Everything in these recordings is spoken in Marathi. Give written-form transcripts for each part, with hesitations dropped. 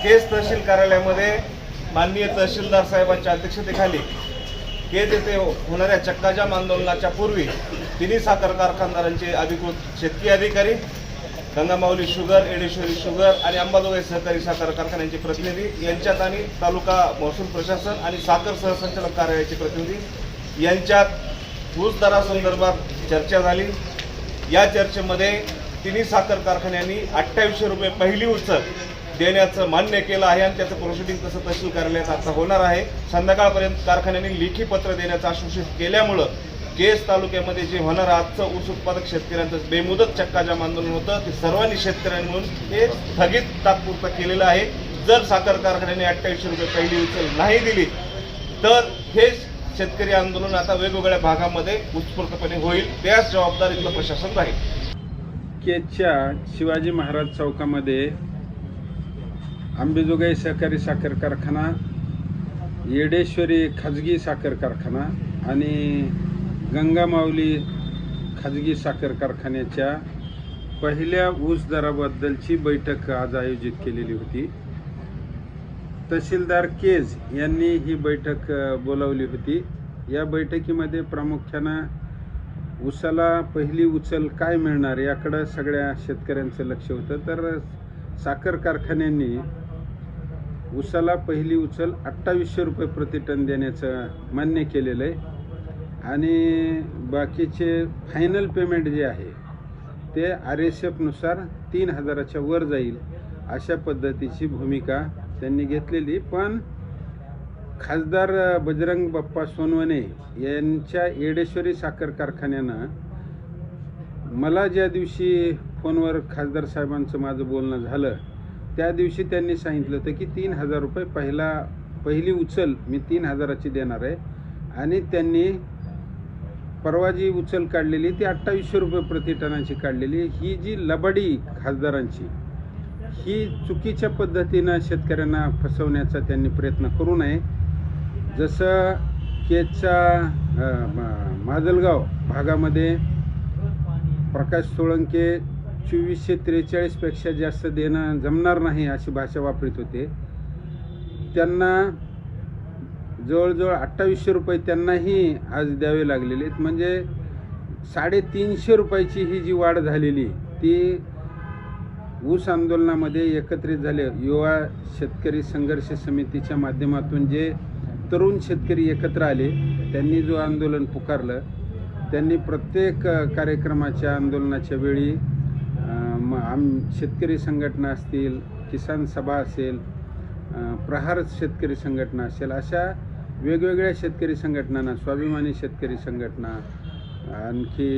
केज तहसील कार्यालयामध्ये माननीय तहसीलदार साहेबांच्या अध्यक्षतेखाली केज येथे होणाऱ्या चक्काजाम आंदोलनाच्या पूर्वी तिन्ही साखर कारखानदारांचे अधिकृत शेतकी अधिकारी, गंगामाऊली शुगर, एडेश्वरी शुगर आणि अंबाजोगाई सहकारी साखर कारखान्यांचे प्रतिनिधी यांच्यात आणि तालुका महसूल प्रशासन आणि साखर सहसंचालक कार्यालयाचे प्रतिनिधी यांच्यात ऊस दरासंदर्भात चर्चा झाली। या चर्चेमध्ये तिन्ही साखर कारखान्यांनी 2800 रुपये पहिली उचल देण्याचं मान्य केलं आहे आणि त्याचं प्रोसिडिंग तसं तहसील कार्यालयात आता होणार आहे। संध्याकाळपर्यंत कारखान्यांनी लेखी पत्र देण्याचं आश्वासित केल्यामुळं केज तालुक्यामध्ये जे होणारं आजचं ऊस उत्पादक शेतकऱ्यांचं बेमुदत चक्काजाम आंदोलन होतं ते सर्वांनी शेतकऱ्यांनी म्हणून हे स्थगित तात्पुरतं केलेलं आहे। जर साखर कारखान्याने 2800 रुपये पहिली उचल नाही दिली तर हे शेतकरी आंदोलन आता वेगवेगळ्या भागामध्ये उत्स्फूर्तपणे होईल, त्याच जबाबदारीतलं प्रशासन राहील। केजच्या शिवाजी महाराज चौकामध्ये अंबाजोगाई सहकारी साखर कारखाना, येडेश्वरी खाजगी साखर कारखाना आणि गंगामाऊली खाजगी साखर कारखान्याच्या पहिल्या ऊस दराबद्दलची बैठक आज आयोजित केलेली होती। तहसीलदार केज यांनी ही बैठक बोलावली होती। या बैठकीमध्ये प्रामुख्यानं ऊसाला पहिली उचल काय मिळणार याकडे सगळ्या शेतकऱ्यांचं लक्ष होतं। तर साखर कारखान्यांनी ऊसाला पहिली उचल 2800 रुपये प्रति टन देण्याचं मान्य केलेलं आहे आणि बाकीचे फायनल पेमेंट जे आहे ते RSF नुसार 3000च्या वर जाईल अशा पद्धतीची भूमिका त्यांनी घेतलेली। पण खासदार बजरंग बाप्पा सोनवणे यांच्या येडेश्वरी साखर कारखान्यानं मला ज्या दिवशी फोनवर खासदार साहेबांचं माझं बोलणं झालं त्या दिवशी त्यांनी सांगितलं होतं की 3000 रुपये पहिली उचल मी 3000ची देणार आहे आणि त्यांनी परवा जी उचल काढलेली ती 2800 रुपये प्रति टनाची काढलेली। ही जी लबाडी खासदारांची ही चुकीच्या पद्धतीनं शेतकऱ्यांना फसवण्याचा त्यांनी प्रयत्न करू नये। जसं केजच्या माजलगाव भागामध्ये प्रकाश सोळंके 2443 पेक्षा जास्त देणं जमणार नाही अशी भाषा वापरत होते, त्यांना जवळजवळ 2800 रुपये त्यांनाही आज द्यावे लागलेले आहेत। म्हणजे 350 रुपयाची ही जी वाढ झालेली ती ऊस आंदोलनामध्ये एकत्रित झाले। युवा शेतकरी संघर्ष समितीच्या माध्यमातून जे तरुण शेतकरी एकत्र आले त्यांनी जो आंदोलन पुकारलं, त्यांनी प्रत्येक कार्यक्रमाच्या आंदोलनाच्या वेळी शेतकरी संघटना असतील, किसान सभा असेल, प्रहार शेतकरी संघटना असेल, अशा वेगवेगळ्या शेतकरी संघटनांना, स्वाभिमानी शेतकरी संघटना, आणखी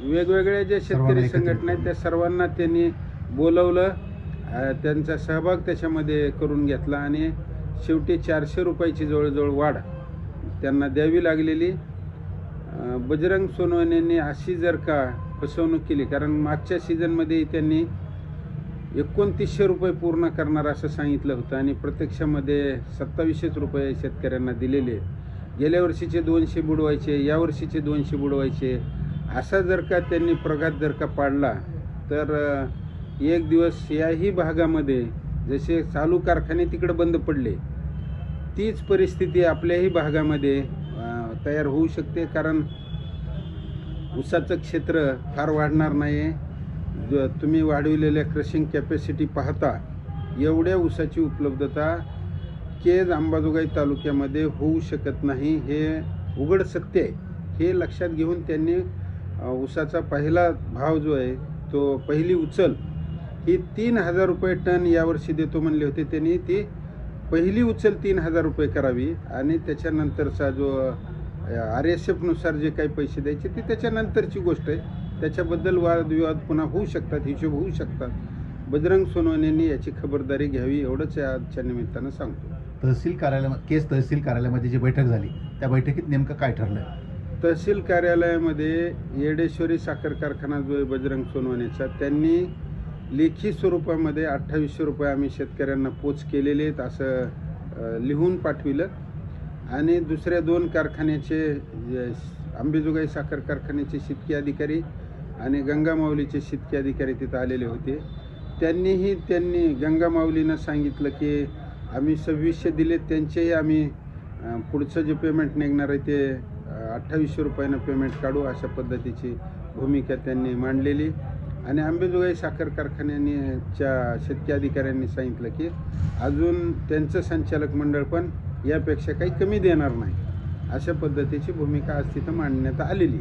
वेगवेगळ्या ज्या शेतकरी संघटना आहेत त्या सर्वांना त्यांनी बोलवलं, त्यांचा सहभाग त्याच्यामध्ये करून घेतला आणि शेवटी 400 रुपयाची जवळजवळ वाढ त्यांना द्यावी लागलेली। बजरंग सोनवणेंनी अशी जर का फसवणूक केली, कारण मागच्या सीझनमध्ये त्यांनी 2900 रुपये पूर्ण करणार असं सांगितलं होतं आणि प्रत्यक्षामध्ये 2700 रुपये शेतकऱ्यांना दिलेले। गेल्या वर्षीचे 200 बुडवायचे, यावर्षीचे 200 बुडवायचे, असा जर का त्यांनी प्रघात जर का पाडला तर एक दिवस याही भागामध्ये जसे चालू कारखाने तिकडे बंद पडले तीच परिस्थिती आपल्याही भागामध्ये तयार होऊ शकते। कारण ऊसाचं क्षेत्र फार वाढणार नाही, तुम्ही वाढविलेल्या क्रशिंग कॅपॅसिटी पाहता एवढ्या ऊसाची उपलब्धता केज अंबाजोगाई तालुक्यामध्ये होऊ शकत नाही, हे उघड सत्य आहे। हे लक्षात घेऊन त्यांनी ऊसाचा पहिला भाव जो आहे तो पहिली उचल ही 3000 रुपये टन यावर्षी देतो म्हणले होते, त्यांनी ती पहिली उचल 3000 रुपये करावी आणि त्याच्यानंतरचा जो RSF नुसार जे काही पैसे द्यायचे ते त्याच्यानंतरची गोष्ट आहे, त्याच्याबद्दल वादविवाद पुन्हा होऊ शकतात, हिशोब होऊ शकतात। बजरंग सोनवणेंनी याची खबरदारी घ्यावी एवढंच आजच्या निमित्तानं सांगतो। केज तहसील कार्यालयामध्ये जी बैठक झाली त्या बैठकीत नेमकं काय ठरलं? तहसील कार्यालयामध्ये येडेश्वरी साखर कारखाना जो आहे बजरंग सोनवणेचा, त्यांनी लेखी स्वरूपामध्ये 2800 रुपये आम्ही शेतकऱ्यांना पोच केलेले आहेत असं लिहून पाठविलं आणि दुसऱ्या 2 कारखान्याचे अंबाजोगाई साखर कारखान्याचे शेतकी अधिकारी आणि गंगामाऊलीचे शेतकी अधिकारी तिथं आलेले होते। त्यांनी गंगा माऊलीनं सांगितलं की आम्ही 2600 दिले, त्यांचेही आम्ही पुढचं जे पेमेंट निघणार आहे ते 2800 रुपयानं पेमेंट काढू, अशा पद्धतीची भूमिका त्यांनी मांडलेली. आणि अंबेजोगाई साखर कारखान्याच्या शेतकी अधिकाऱ्यांनी सांगितलं की अजून त्यांचं संचालक मंडळ पण यापेक्षा काही कमी देणार नाही, अशा पद्धतीची भूमिका आज तिथं मांडण्यात आलेली.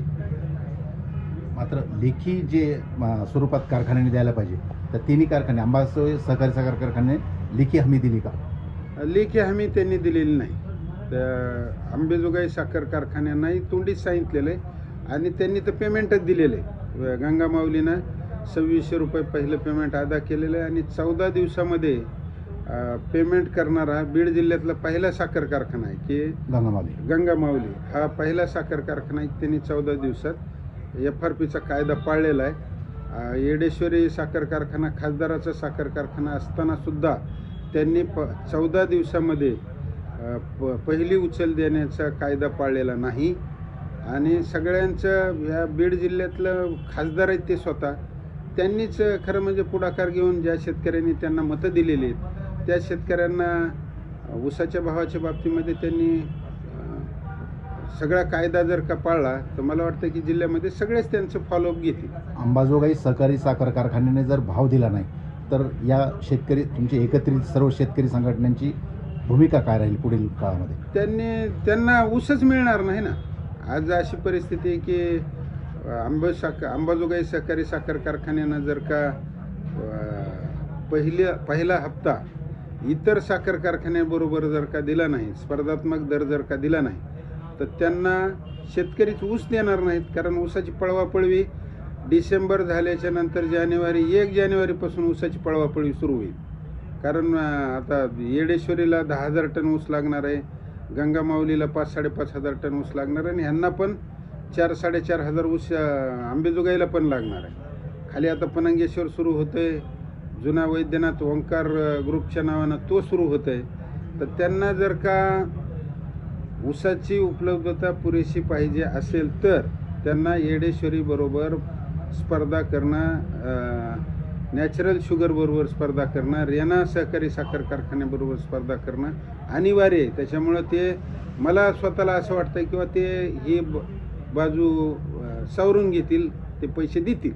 मात्र लेखी जे स्वरूपात कारखान्याने द्यायला पाहिजे तर तिन्ही कारखाने अंबाजोगाई सहकारी साखर कारखान्याने लेखी हमी दिली का? लेखी हमी त्यांनी दिलेली नाही. तर अंबेजोगाई साखर कारखान्यांनाही तोंडीच सांगितलेलं आहे आणि त्यांनी तर पेमेंटच दिलेलं आहे. गंगा माऊलीनं 2600 रुपये पहिलं पेमेंट अदा केलेलं आहे आणि 14 दिवसामध्ये पेमेंट करणारा बीड जिल्ह्यातला पहिला साखर कारखाना आहे की गंगा माऊली हा पहिला साखर कारखाना आहे. त्यांनी 14 दिवसात FRPचा कायदा पाळलेला आहे. येडेश्वरी साखर कारखाना खासदाराचा साखर कारखाना असताना सुद्धा त्यांनी 14 दिवसामध्ये पहिली उचल देण्याचा कायदा पाळलेला नाही. आणि सगळ्यांचं ह्या बीड जिल्ह्यातलं खासदार आहेत ते स्वतः त्यांनीच खरं म्हणजे पुढाकार घेऊन ज्या शेतकऱ्यांनी त्यांना मतं दिलेली आहेत त्या शेतकऱ्यांना ऊसाच्या भावाच्या बाबतीमध्ये त्यांनी सगळा कायदा जर का पाळला तर मला वाटतं की जिल्ह्यामध्ये सगळेच त्यांचं फॉलोअप घेतील. अंबाजोगाई सहकारी साखर कारखान्याने जर भाव दिला नाही तर या शेतकरी तुमची एकत्रित सर्व शेतकरी संघटनांची भूमिका काय राहील पुढील काळामध्ये? त्यांना ऊसच मिळणार नाही ना. आज अशी परिस्थिती आहे की अंबाजोगाई सहकारी साखर कारखान्यानं जर का पहिला हप्ता इतर साखर कारखान्याबरोबर जर का दिला नाही, स्पर्धात्मक दर जर का दिला नाही तर त्यांना शेतकरीच ऊस देणार नाहीत. कारण ऊसाची पळवापळवी डिसेंबर झाल्याच्या नंतर 1 जानेवारीपासून ऊसाची पळवापळवी सुरू होईल. कारण आता येडेश्वरीला 10,000 टन ऊस लागणार आहे, गंगा माऊलीला 5,000-5,500 टन ऊस लागणार आहे आणि ह्यांना पण 4,000-4,500 ऊस अंबेजोगाईला पण लागणार आहे. खाली आता पनंगेश्वर सुरू होतंय, जुना वैद्यनाथ ओंकार ग्रुपच्या नावानं तो सुरू होतंय. तर त्यांना जर का ऊसाची उपलब्धता पुरेशी पाहिजे असेल तर त्यांना येडेश्वरी बरोबर स्पर्धा करणं, नॅचरल शुगरबरोबर स्पर्धा करणं, रेना सहकारी साखर कारखान्याबरोबर स्पर्धा करणं अनिवार्य आहे. त्याच्यामुळं ते मला स्वतःला असं वाटतं किंवा ते ही बाजू सावरून घेतील, ते पैसे देतील.